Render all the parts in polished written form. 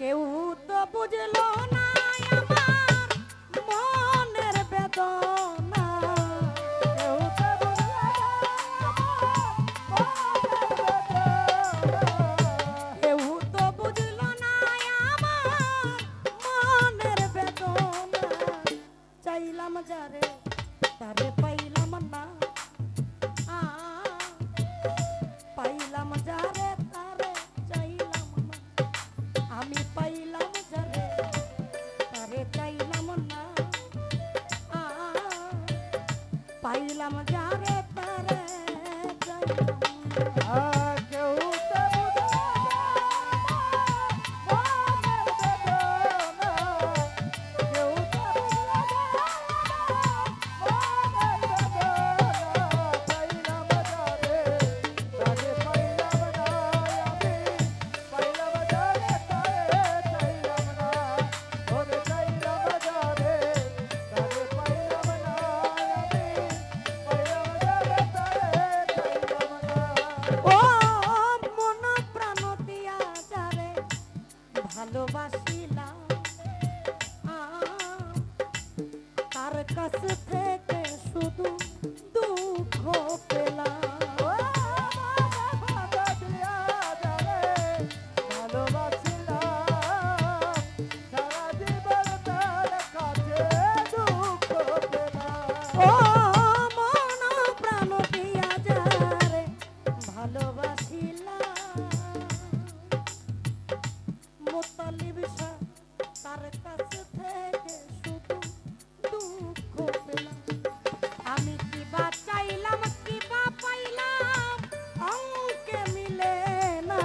কেউ তো বুঝলো না আমার মনের বেদনা, কেউ তো বুঝলো না আমার মনের বেদনা, কেউ তো বুঝলো না আমার মনের বেদনা। চাইলাম যারে তারে পাইলাম না, পাইলাম যারে তারে চাইলাম না, আমি পাইলাম যারে তারে চাইলাম না, পাইলাম যারে তারে চাইলাম না। কেউ তো ভালোবাসিলাম তার কাছ থেকে শুধু দুঃখ পেলাম। তার কাছ থেকে শুধু দুঃখ পেলাম, আমি কিবা চাইলাম কিবা পাইলাম অঙ্কে মিলে না,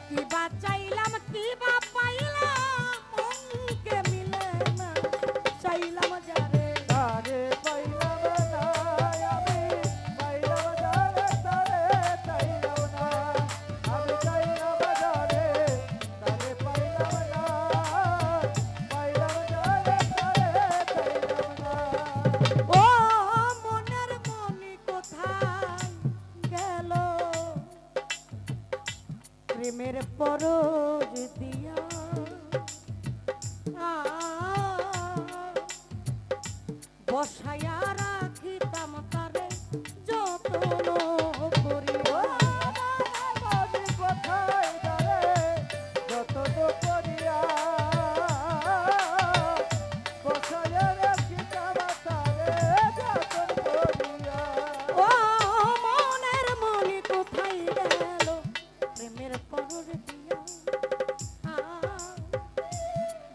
কিবা চাইলাম কিবা পাইলাম অঙ্কে মিলে না, চাইলাম যারে তারে পাইলাম না, আমি পাইলাম যারে তারে চাইলাম না, আমি চাইলাম যারে তারে পাইলাম না, পাইলাম যারে তারে চাইলাম না। ও মনের মনি কোথায় গেল, প্রেমের পরশ দিয়া বসায়া রাখিতাম তারে যত্ন করিয়া, কোথায় তারে যত্ন করিয়া বসায়া রাখিতাম তারে যত্ন করিয়া। ও মনের মনি কোথায় গেল, প্রেমের পরশ দিয়া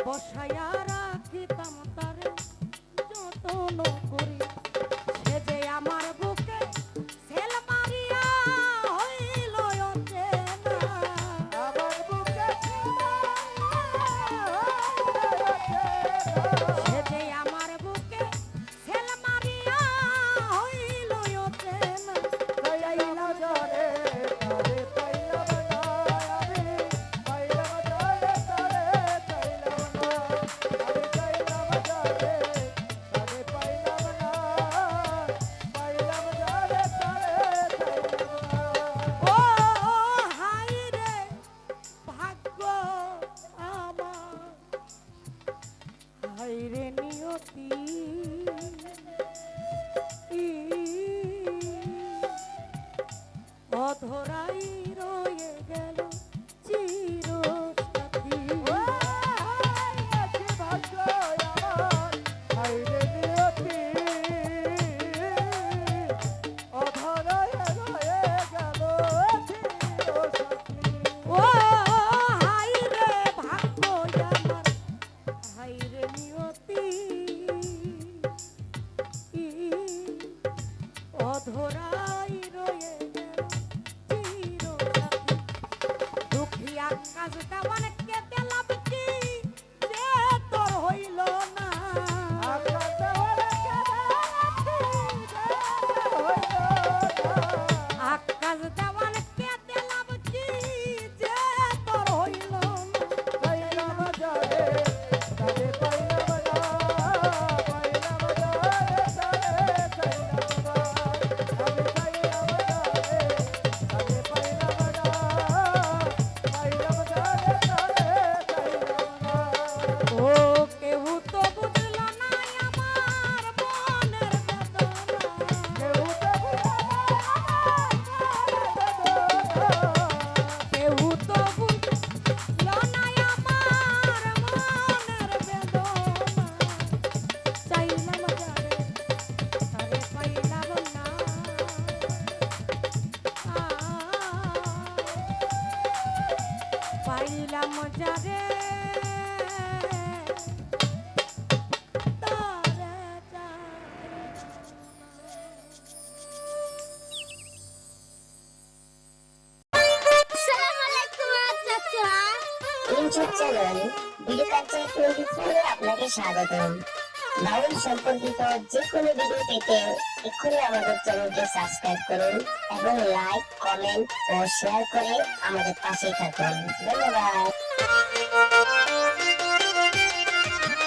বসায়া রাখিতাম তারে যত্ন করি, সে যে আমার বুকে সেল মারিয়া হইল অচেনা, আমার বুকে সে যে আমার বুকে সেল মারিয়া হইল অচেনা, চাইলাম যারে তারে পাইলাম না, আমি পাইলাম যারে তারে চাইলাম না, আমি চাইলাম যারে তারে পাইলাম না, পাইলাম যারে তারে চাইলাম না। ও হায় রে ভাগ্য আমার, হায় রে নিয়তি, অধরাই রয়ে গেল চিরসাথী। ভাগ্য আমার, হায় রে নিয়তি, অধরাই রয়ে গেল চিরসাথী। ও হায় রে ভাগ্য আমার, হায় রে নিয়তি, অধরাই রয়ে গেল চিরসাথী। দুঃখিয়া কাজ দেওয়ান কেটে লাভ কি, যে তোর হইল না, আকাশ দেওয়ান কেটে লাভ কি, যে তোর হইল না, পাইলাম যারে তারে পাইলাম না, পাইলাম যারে তারে চাইলাম না, আমি চাইলাম যারে তারে ইউটিউব চ্যানেল ভিডিও কালচার 24 এ আপনাকে স্বাগতম। বাউল সম্পর্কিত যে কোনো ভিডিও পেতে এক্ষুনি আমাদের চ্যানেলকে সাবস্ক্রাইব করুন এবং লাইক, কমেন্ট ও শেয়ার করে আমাদের পাশেই থাকুন। ধন্যবাদ।